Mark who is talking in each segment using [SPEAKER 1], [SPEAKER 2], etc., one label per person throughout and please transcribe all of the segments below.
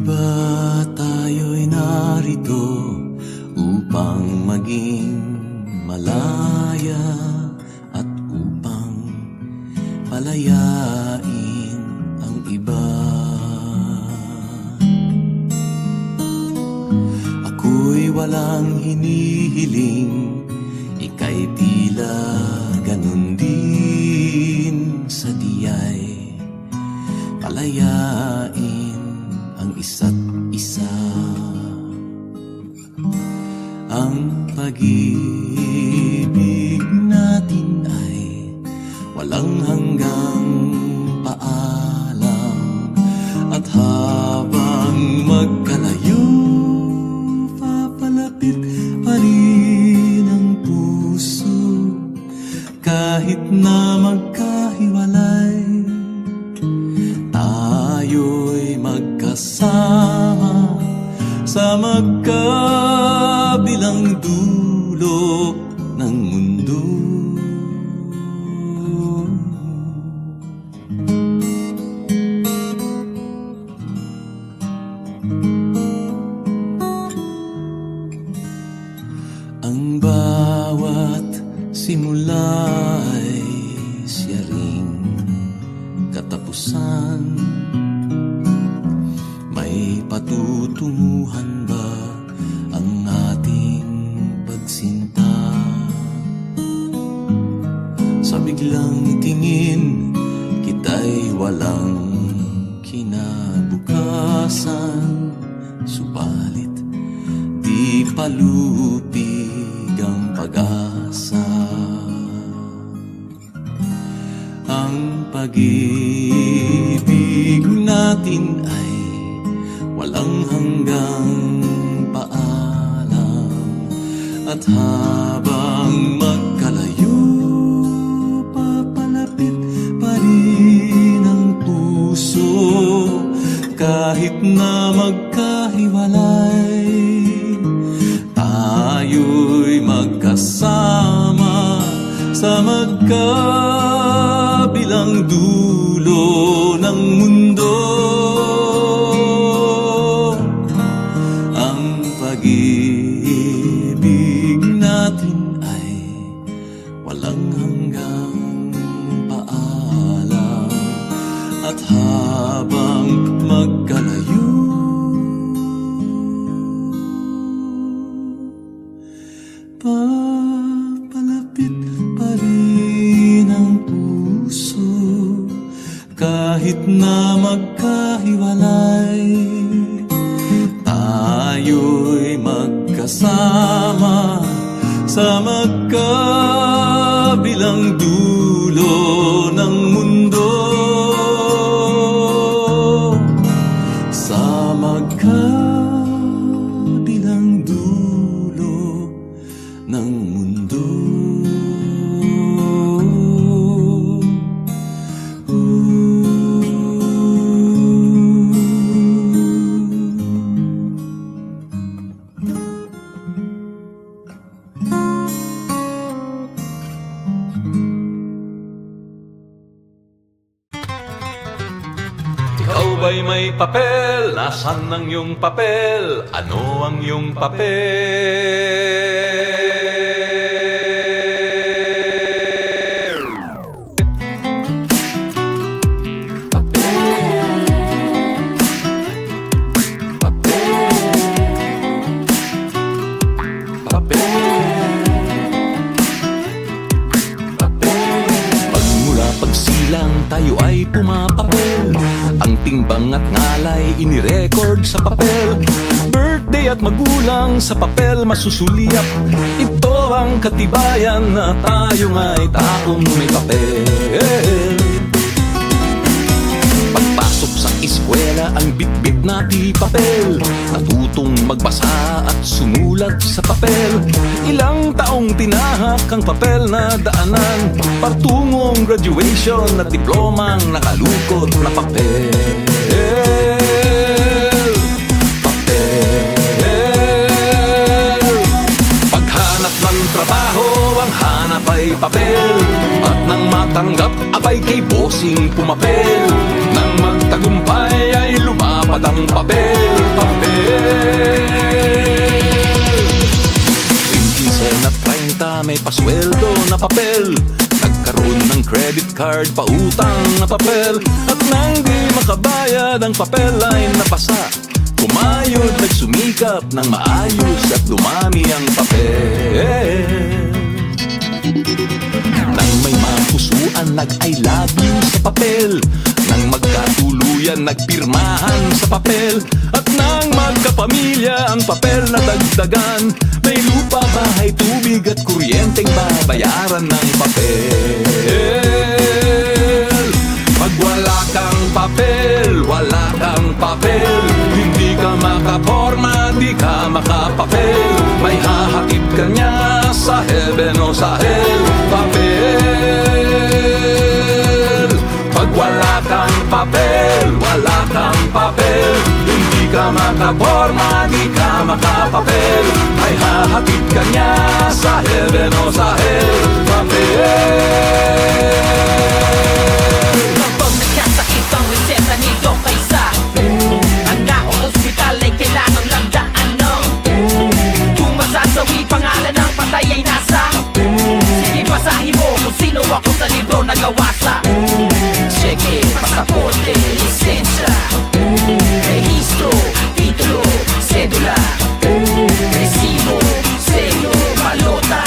[SPEAKER 1] ba tayo'y narito upang maging malaya at upang palayain ang iba? Ako'y walang hinihiling, ika'y tila ganun din sa diyay palayain ang isa't isa. Ang pag-ibig natin ay walang hanggang paalam, at habang magkalayo, papalapit pa rin ang puso. Kahit na magkahiwalay, tayo'y magkasama sa magkabilang dulo ng mundo. Ang bawat simula ay siya ring katapusan. May patutunguhan ba ang ating pagsinta? Sa biglang tingin, kita'y walang kinabukasan. Subalit di palupig ang pag-asa. Ang pag-ibig natin ay walang hanggang paalam, at habang magkalayo, papalapit pa rin ang puso. Kahit na magkahiwalay, tayo'y magkasama sa magkabilang dulo ng mundo. Ang pag-ibig natin ay walang hanggang paalam, at habang magkalayo, papalapit pa rin ang puso. Kahit na magkahiwalay, tayo'y magkasama sa magkabilang dulo ng mundo. Sa magkabilang dulo ng mundo.
[SPEAKER 2] Ikaw ba'y may papel? Nasaan ang iyong papel? Ano ang iyong papel? Pagmula pagsilang tayo ay pumapapel. Ang timbang at ngalay inirecord sa papel. Birthday at magulang sa papel masusulyap. Ito ang katibayan na tayo nga'y taong may papel. Pagpasok sa eskwela ang bit-bit na di papel. Natutong magbasa at sumulat sa papel. Ilang taong tinahak ang papel na daanan. Partungong graduation at diplomang nakalukot na papel. Paghanap ng trabaho, ang hanap ay papel. At nang matanggap, abay kay bossing pumapel. Nang tagumpay ay lumapad ang papel. 15 at 30 may pasweldo na papel. Nagkaroon ng credit card, pautang na papel. At nang di makabayad ang papel ay napasa. Kumayod, nagsumikap ng maayos at dumami ang papel. Nang may mapusuan, nag-I love you sa papel. Nang magkatuluyan, nagpirmahan sa papel. At nang magkapamilya, ang papel na dagdagan. May lupa, bahay, tubig at kuryenteng babayaran ng papel. Pag wala kang papel, wala kang papel. Hindi ka makaporma, di ka makapapel. May hahatid ka niya sa heaven o sa hell. Papel. Pag wala kang papel, wala kang papel. Hindi ka makaporma, di ka makapapel. May hahatid ka niya sa heaven o sa hell. Papel.
[SPEAKER 3] Kapag nagkasakit ang reseta nito kaysa handa o ospital ay kailangan lang daan, no? Kung masasawi pangalan ng patay ay nasa. Sige, basahin mo kung sino ako sa libro nagawa sa cheque, pasaporte, lisensya, rehistro, titulo, sedula, resibo, selyo, balota,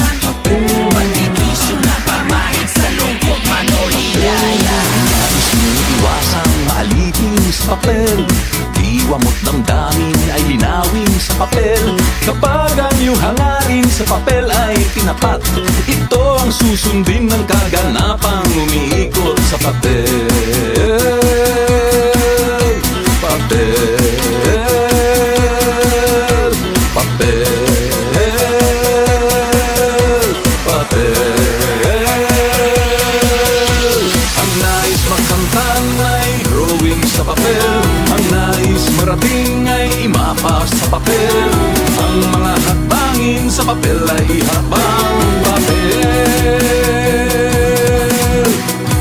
[SPEAKER 3] bandikisyo na pamahit sa lungkot manolilaya.
[SPEAKER 2] Nais mong iwasang maalipin sa papel. Diwa mo't damdamin ay linawin sa papel. Kapag ang iyong hangarin sa papel ay tinapat, ito ang susundin ng kaganapang umiikot sa papel. Papel. Papel. Papel. Ang nais magkantang ay drawing sa papel. Ang nais marating ay imapas sa papel. Ang mga hakbangin sa papel ay ihabang papel.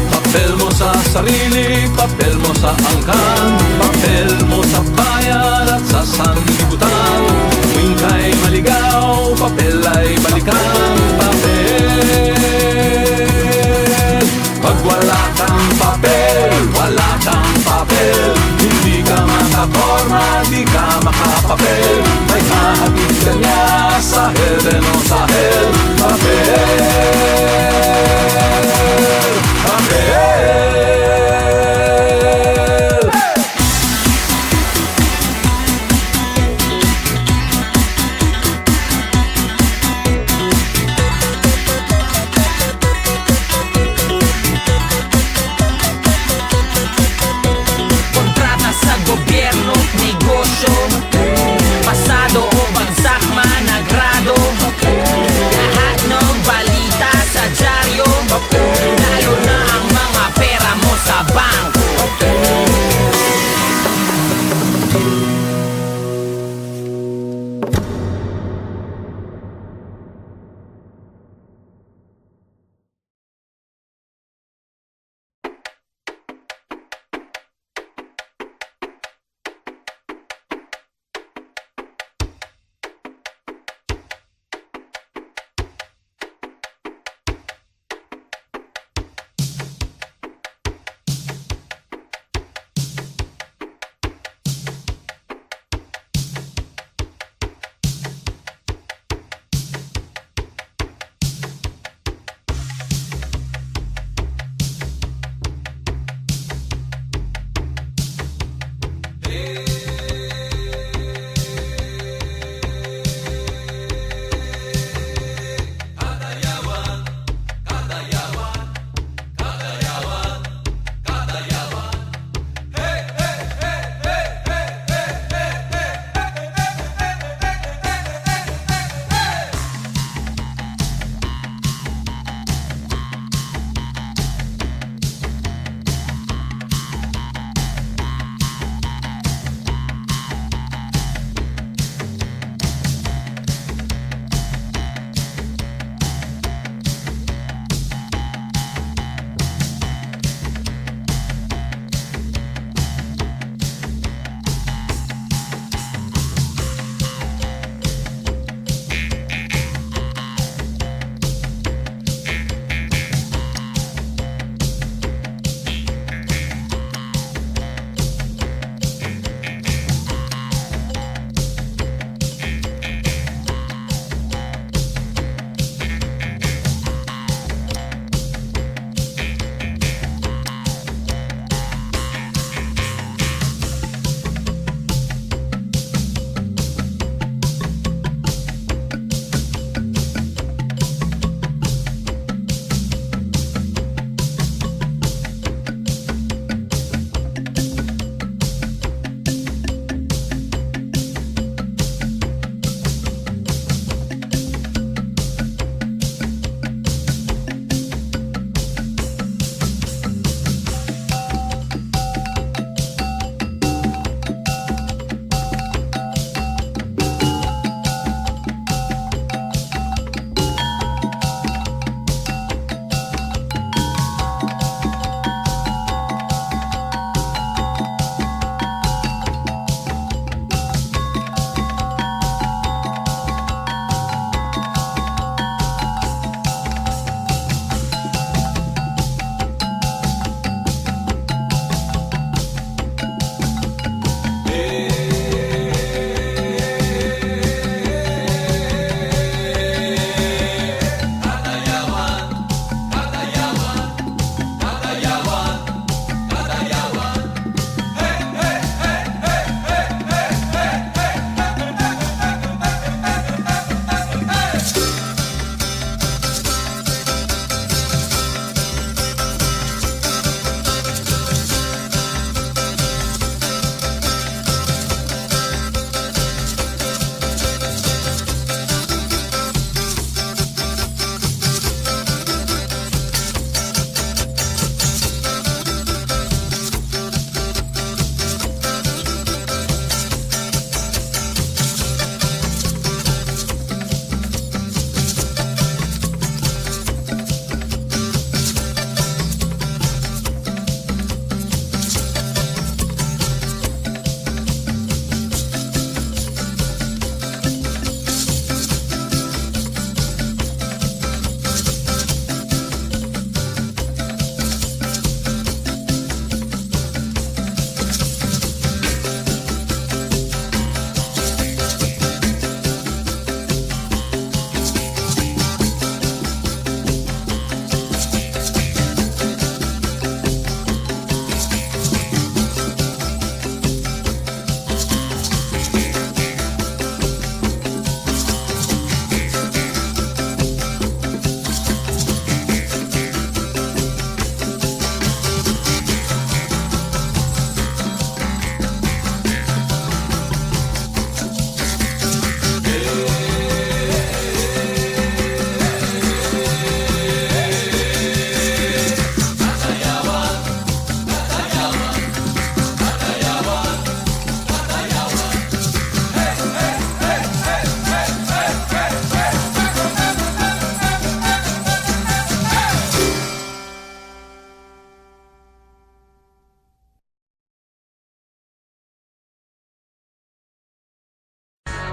[SPEAKER 2] Papel mo sa sarili, papel mo sa angkan, papel mo sa bayan at sa sanlibutan. Tuwing ka'y maligaw, papel ay balikan. Papel. Pag wala kang papel, wala kang papel. Hindi ka makaporma, di ka makapapel. May hahatid ka niya sa heaven o sa hell. Papel. Papel.
[SPEAKER 3] Kontrata sa gobyerno, negosyo, pasado o bagsak managrado. Lahat ng balita sa dyaryo, lalo na ang mga pera mo sa bangko.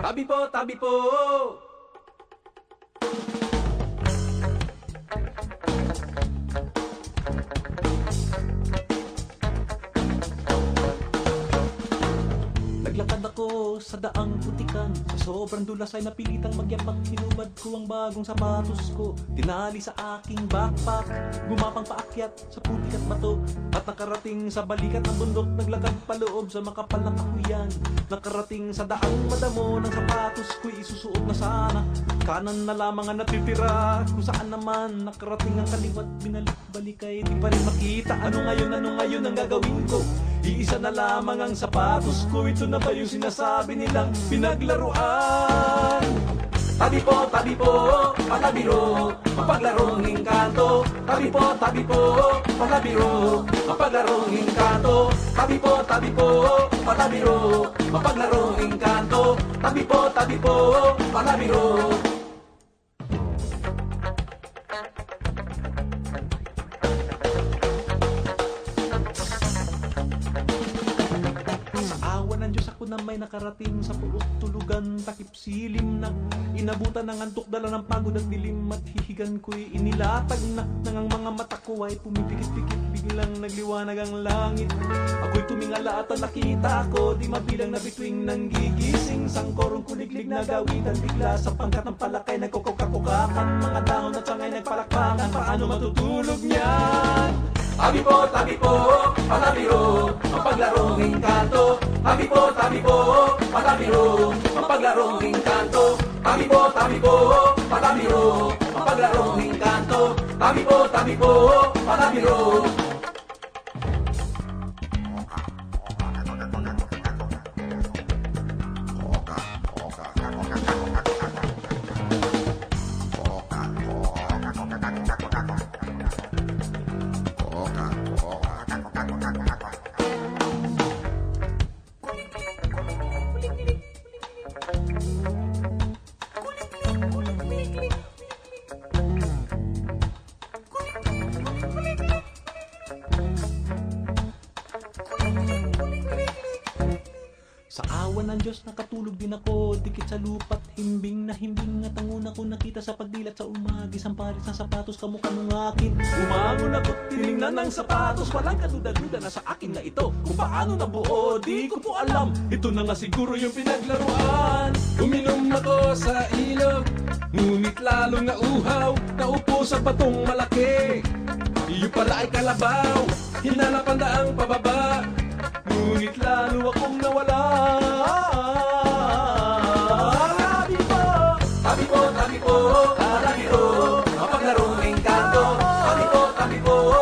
[SPEAKER 2] Tabi po, tabi po. Naglakad ako sa daang putikan. Sa sobrang dulas ay napilitang magyapak. Hinubad ko ang bagong sapatos ko. Tinali sa aking backpack. Gumapang paakyat sa putik at bato. At nakarating sa balikat ng bundok. Naglakad paloob sa makapal na kahuyan. Nakarating sa daang madamo ng sapatos ko'y isusuot na sana. Kanan na lamang ang natitira. Kung saan naman nakarating ang kaliwat. Binalik-balik ay di pa rin makita. Ano ngayon ang gagawin ko? Iisa na lamang ang sapatos ko. Ito na ba yung sinasabi nilang pinaglaruan? Tabi po, palabiro, mapaglarong engkanto. Tabi po, palabiro, mapaglarong engkanto. Tabi po, palabiro, mapaglarong engkanto. Tabi po, palabiro. Na may nakarating sa puot tulugan, takip silim na inabutan ng antok, dala ng pagod at dilim at hihigan ko'y inilatag na nang ang mga mata ko ay pumipikit-pikit, biglang nagliwanag ang langit. Ako'y tumingala at nakita ko di mabilang na bituing nang gigising, sangkorong kuliglig na gawitan, bigla sa pangkat ng palakay nagkukukakukakan, mga dahon at sangay nagpalakpakan, paano matutulog niyan? Tabi po, palabiro, mapaglarong engkanto. Tabi po, palabiro, mapaglarong engkanto. Tabi po, palabiro, mapaglarong engkanto. Tabi po, palabiro. Sa awa ng Diyos nakatulog din ako, dikit sa lupa't himbing na himbing at ang una ko nakita sa pagdilat sa umagis ang pares ng sapatos kamukha ng akin. Umangon ako't tinignan ng sapatos, walang kaduda-duda na sa akin na ito. Kung paano nabuo, di ko po alam, ito na nga siguro yung pinaglaruan. Uminom ako sa ilog, ngunit lalong nauhaw, naupo sa batong malaki. Iyo pala ay kalabaw, hinanap ang daang pababa, ngunit lalo akong nawala. Tabi po, palabiro, mapaglarong engkanto. Tabi po, palabiro,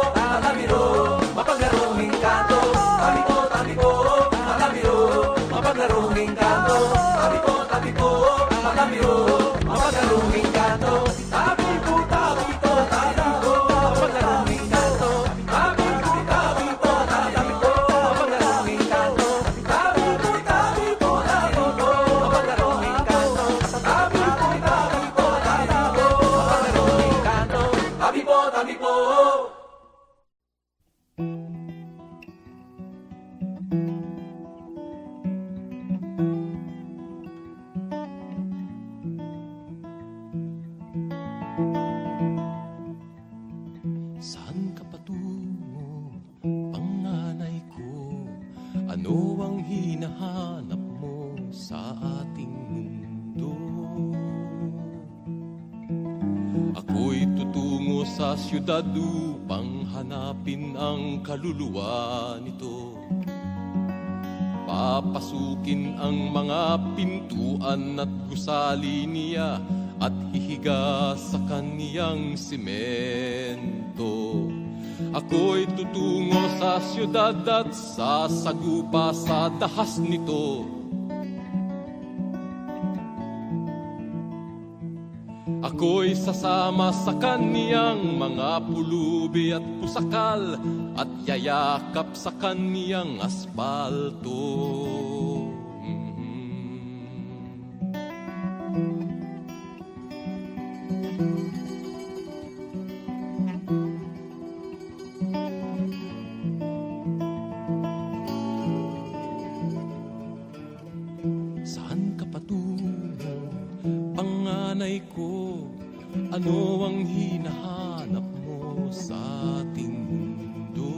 [SPEAKER 2] mapaglarong engkanto. Tabi po, palabiro, mapaglarong engkanto. Tabi po, palabiro, mapaglarong engkanto. Tabi po, mapaglarong engkanto. Tabi po, mapaglarong engkanto. Tabi po. Saan ka patungo, panganay ko? Ano ang hinahanap mo sa ating mundo? Ako'y tutungo sa siyudad upang hanapin ang kaluluwa nito. Papasukin ang mga pintuan at gusali niya at hihiga sa kaniyang simento. Ako'y tutungo sa siyudad at sasagupa sa dahas nito. Ako'y sasama sa kaniyang mga pulubi at pusakal at yayakap sa kaniyang asfalto. Saan ka patungo? Panganay ko, ano ang hinahanap mo sa ating mundo?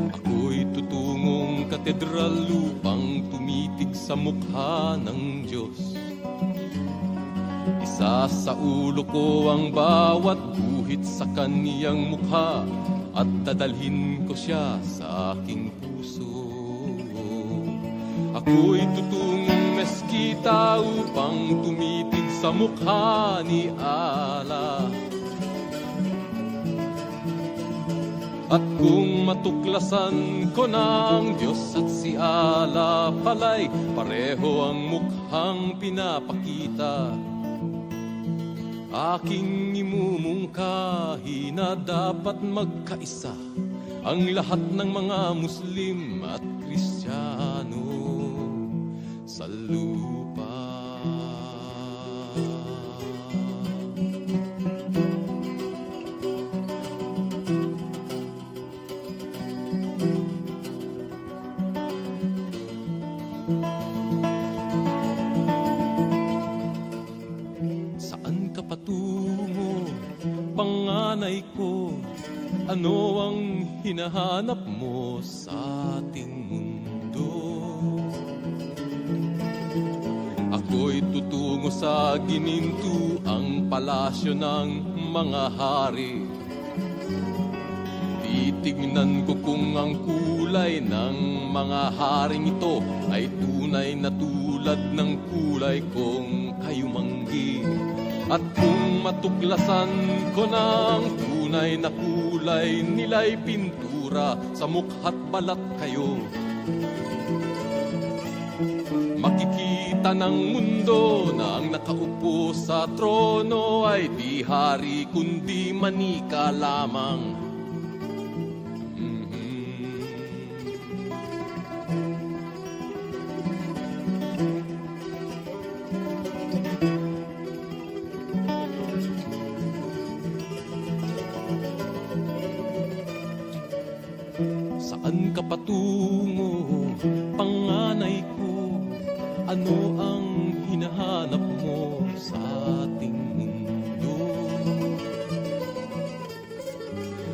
[SPEAKER 2] Ako'y tutungong katedral upang tumitig sa mukha ng Diyos. Isa sa ulo ko ang bawat guhit sa kaniyang mukha at dadalhin ko siya sa aking puso. Ako'y tutungong meskita upang tumitig sa mukha ni Allah. At kung matuklasan ko na ang Diyos at si Allah pala'y pareho ang mukhang pinapakita, aking imumungkahi na dapat magkaisa ang lahat ng mga Muslim at Kristiyano sa lupa. Saan ka patungo, panganay ko? Ano ang hinahanap mo sa ating mundo? Ako'y tutungo sa gininto, ang palasyo ng mga hari. Titignan ko kung ang kulay ng mga haring ito ay tunay na tulad ng kulay kong kayumanggi. At kung matuklasan ko na ang tunay na kulay nila'y pintura sa mukha't balat kayo, makikita ng mundo na ang nakaupo sa trono ay di hari kundi manika lamang. Saan ka patungo, panganay ko? Ano ang hinahanap mo sa ating mundo?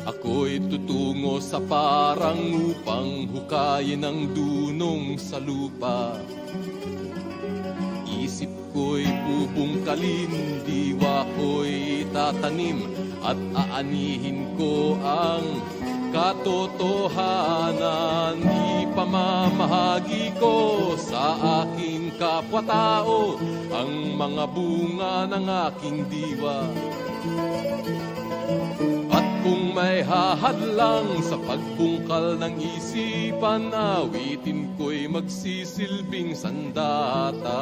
[SPEAKER 2] Ako'y tutungo sa parang upang hukayin ang dunong sa lupa. Isip ko'y bubungkalin, diwa ko'y tatanim at aanihin ko ang katotohanan. Ipamamahagi ko sa aking kapwa-tao ang mga bunga ng aking diwa. At kung may hahadlang sa pagbungkal ng isipan, awitin ko'y magsisilbing sandata.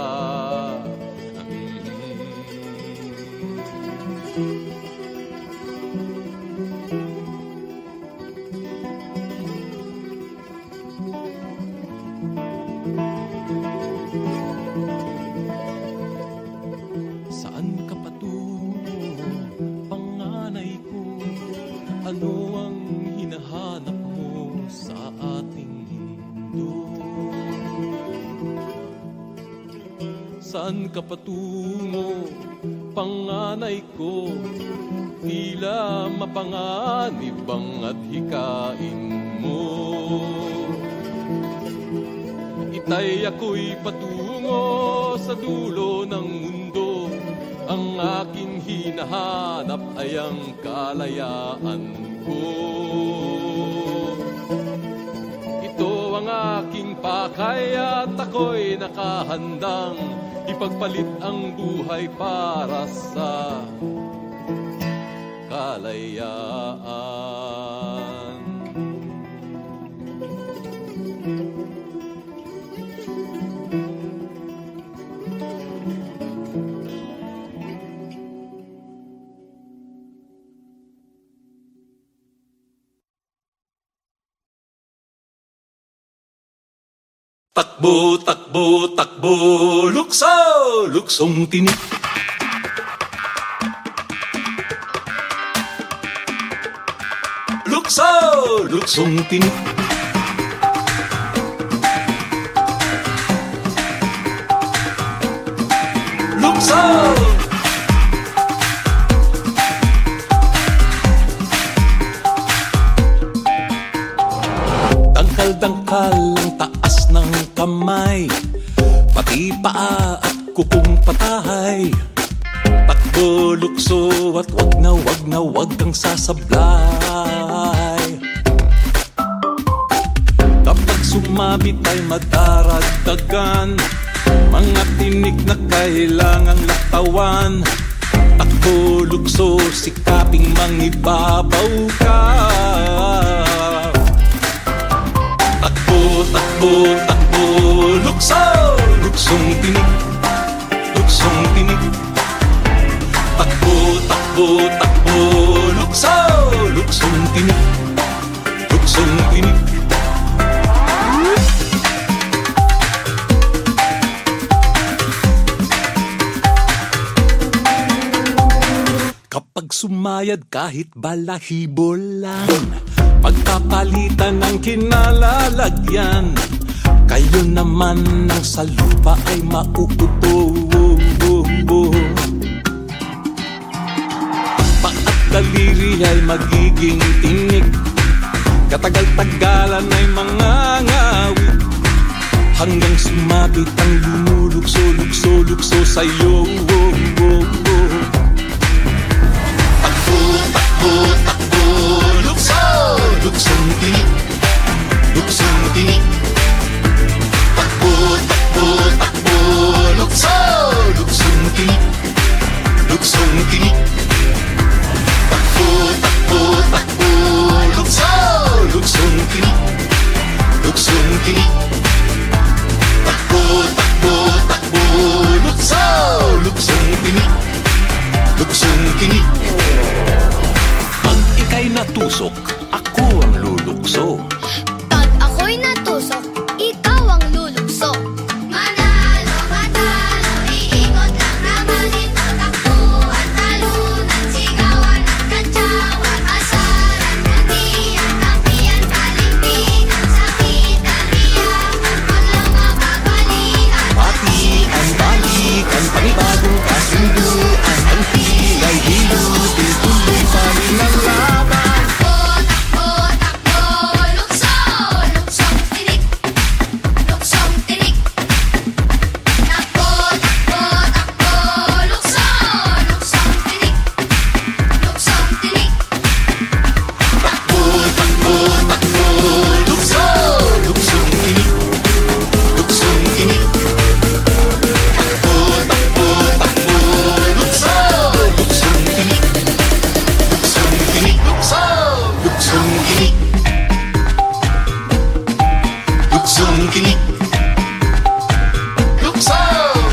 [SPEAKER 2] Saan ka patungo, panganay ko? Ano ang hinahanap mo sa ating mundo? Saan ka patungo, panganay ko? Tila mapanganib ang adhikain mo. Itay ako'y patungo sa dulo ng mundo. Ang aking hinahanap ay ang kalayaan ko. Ito ang aking pakay at ako'y nakahandang ipagpalit ang buhay para sa kalayaan.
[SPEAKER 1] Takbo, takbo, takbo, lukso, luksong tinik. Lukso, luksong tinik. lukso.
[SPEAKER 2] Dangkal-dangkal ang taas ng kamay, pati paa at kukong patahay. Takbo, lukso at wag kang sasablay. Kapag sumabit ay madaragdagan, mga tinik na kailangang latawan. Takbo, lukso, sikaping mangibabaw ka. Takbo, takbo, lukso, luksong tinik, luksong tinik. Takbo, takbo, takbo, lukso, luksong tinik, luksong tinik. Kapag sumayad kahit balahibo lang, pagkapalitan ng kinalalagyan, kayo naman ng sa lupa ay mauupo. Paat daliri ay magiging tinik, katagal-tagalan ay mangangawit, hanggang sumabit ang lumulukso-lukso-lukso sa'yo. Takbo, takbo, lukso, luksong tinik, luksong tinik. Takbo, takbo, takbo, lukso, luksong tinik, luksong tinik. Takbo, takbo, takbo, lukso, luksong tinik, luksong tinik. Takbo, takbo, takbo, lukso, luksong tinik, luksong tinik. Pag ika'y natusok, ako ang lulukso.
[SPEAKER 4] Pag ako'y natusok, ikaw ang lulukso. Manalo, matalo, iikot lang naman ito. Takbuhan, talunan, sigawan at kantsawan. Asaran, kandiyan, kampiyan, kalimpitan, sakitan, iyakan, paglang mababalian.
[SPEAKER 2] Patian, balikan, panibagong kasunduan, ang pilay, hilutin, tuloy pa rin ang laban.
[SPEAKER 4] Takbo, takbo, lukso, luksong tinik, luksong tinik. Takbo, takbo, takbo, lukso, luksong tinik, luksong tinik.
[SPEAKER 2] Takbo, takbo, takbo, lukso, luksong tinik, luksong tinik. Takbo, takbo, takbo, lukso, luksong tinik, luksong tinik. Lukso, luksong tinik, luksong tinik. Lukso,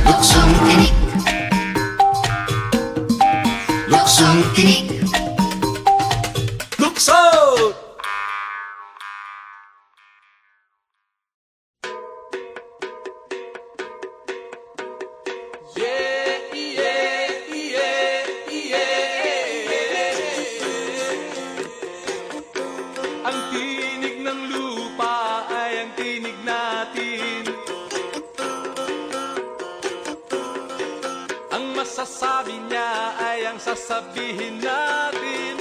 [SPEAKER 2] luksong tinik, luksong tinik.
[SPEAKER 1] Lukso.
[SPEAKER 2] Ang tinig ng lupa ay ang tinig natin. Ang masasabi niya ay ang sasabihin natin.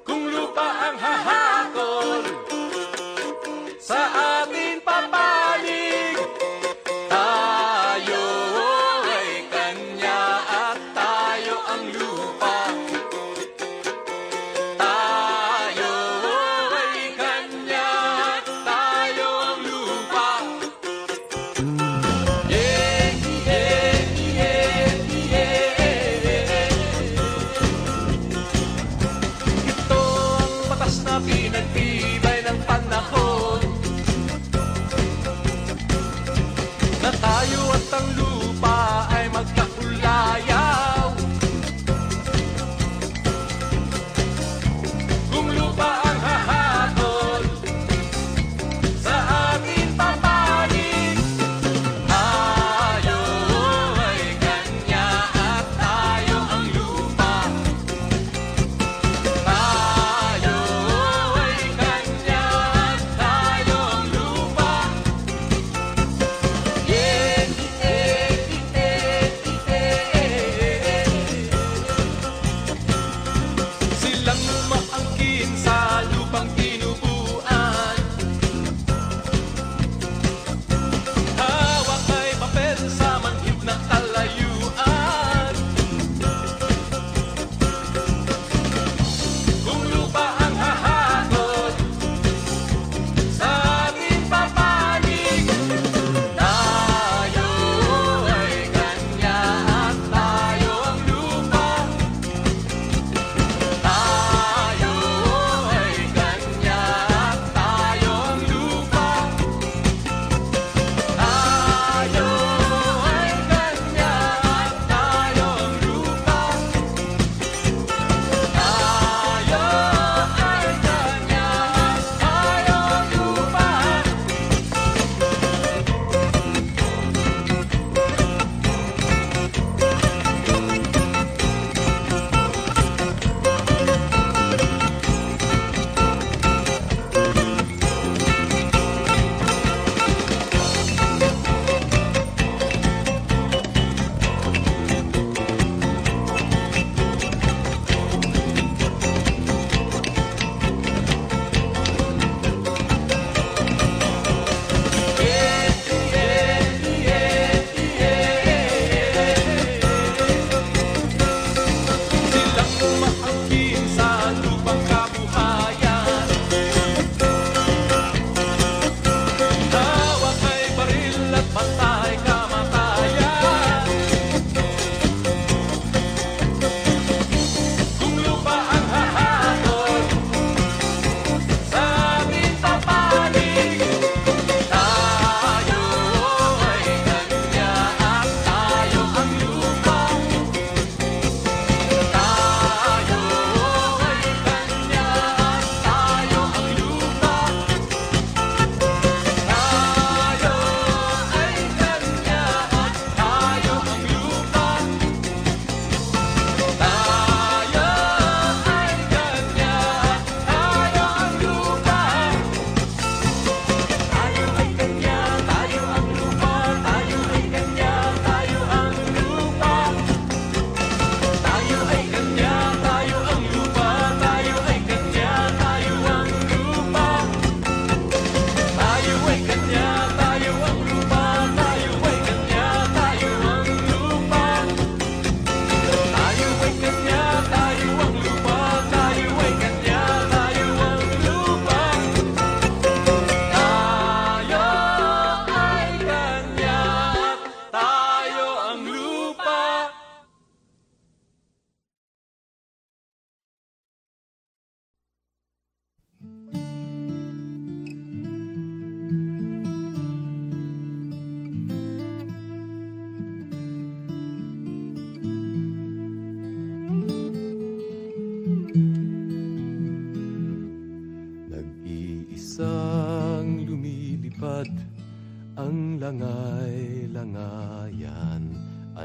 [SPEAKER 2] Kung lupa ang hahakol sa ating papanig, tayo ay kanya at tayo ang lupa. Tayo ay kanya at tayo ang lupa. Yeah, yeah, yeah,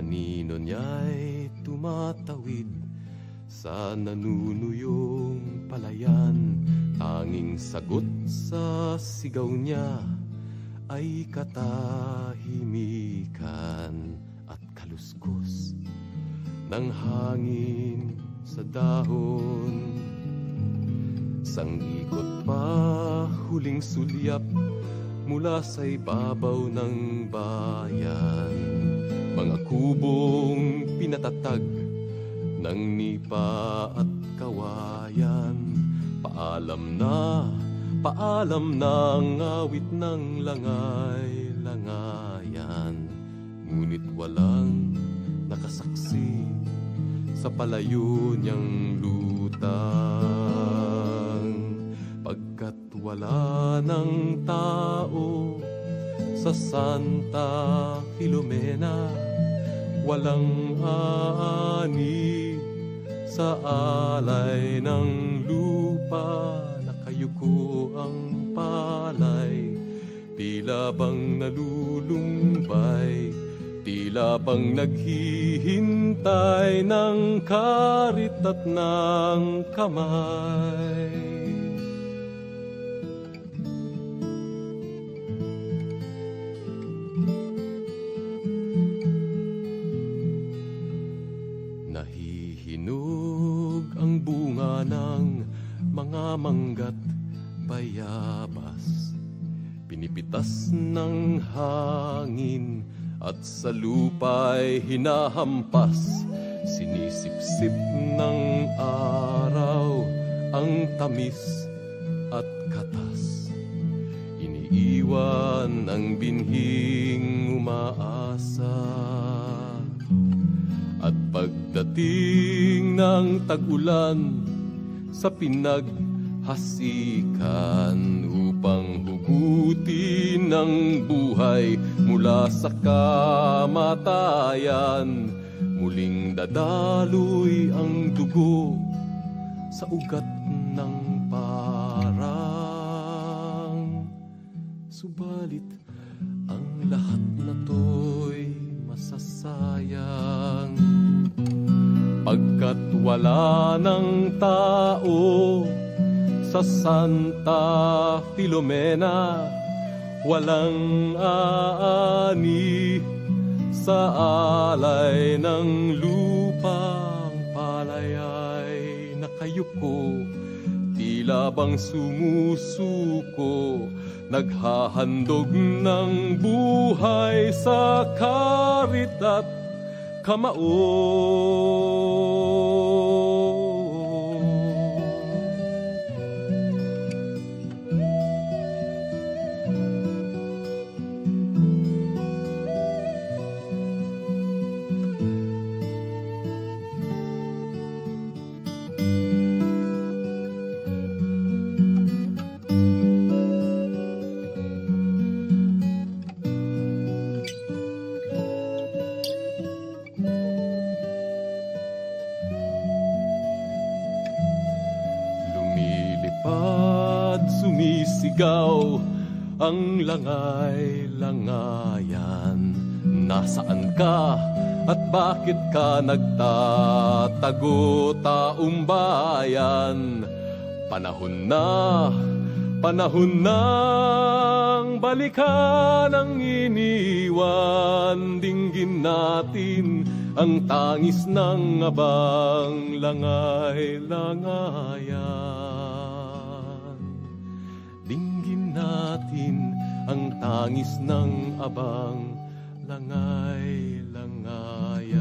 [SPEAKER 5] Anino niya'y tumatawid sa nanunuyong palayan. Tanging sagot sa sigaw niya ay katahimikan at kaluskos ng hangin sa dahon. Sang ikot pa huling sulyap mula sa ibabaw ng bayan. Mga kubong pinatatag ng nipa at kawayan. Paalam na ang awit ng langay-langayan. Ngunit walang nakasaksi sa palayo niyang lutang. Pagkat wala ng tao sa Santa Filomena, walang ani sa alay ng lupa. Nakayuko ang palay, tila bang nalulumbay, tila bang naghihintay ng karit at ng kamay. Nahihinog ang bunga ng mga manggat bayabas, pinipitas ng hangin at sa lupa'y hinahampas. Sinisipsip ng araw ang tamis at katas. Iniiwan ang binhing umaasa. At pagdating ng tag-ulan sa pinaghasikan upang hugutin ang buhay mula sa kamatayan, muling dadaloy ang dugo sa ugat ng parang. Subalit ang lahat na to'y masasayang, pagkat wala ng tao sa Santa Filomena, walang aani sa alay ng lupang palay ay nakayuko, tila bang sumusuko, naghahandog ng buhay sa karit at kamao. Sumisigaw ang langay-langayan. Nasaan ka at bakit ka nagtatago, taong bayan? Panahon nang balikan ang iniwan. Dinggin natin ang tangis ng abang langay-langayan. Dinggin natin ang tangis ng abang langay-langayan.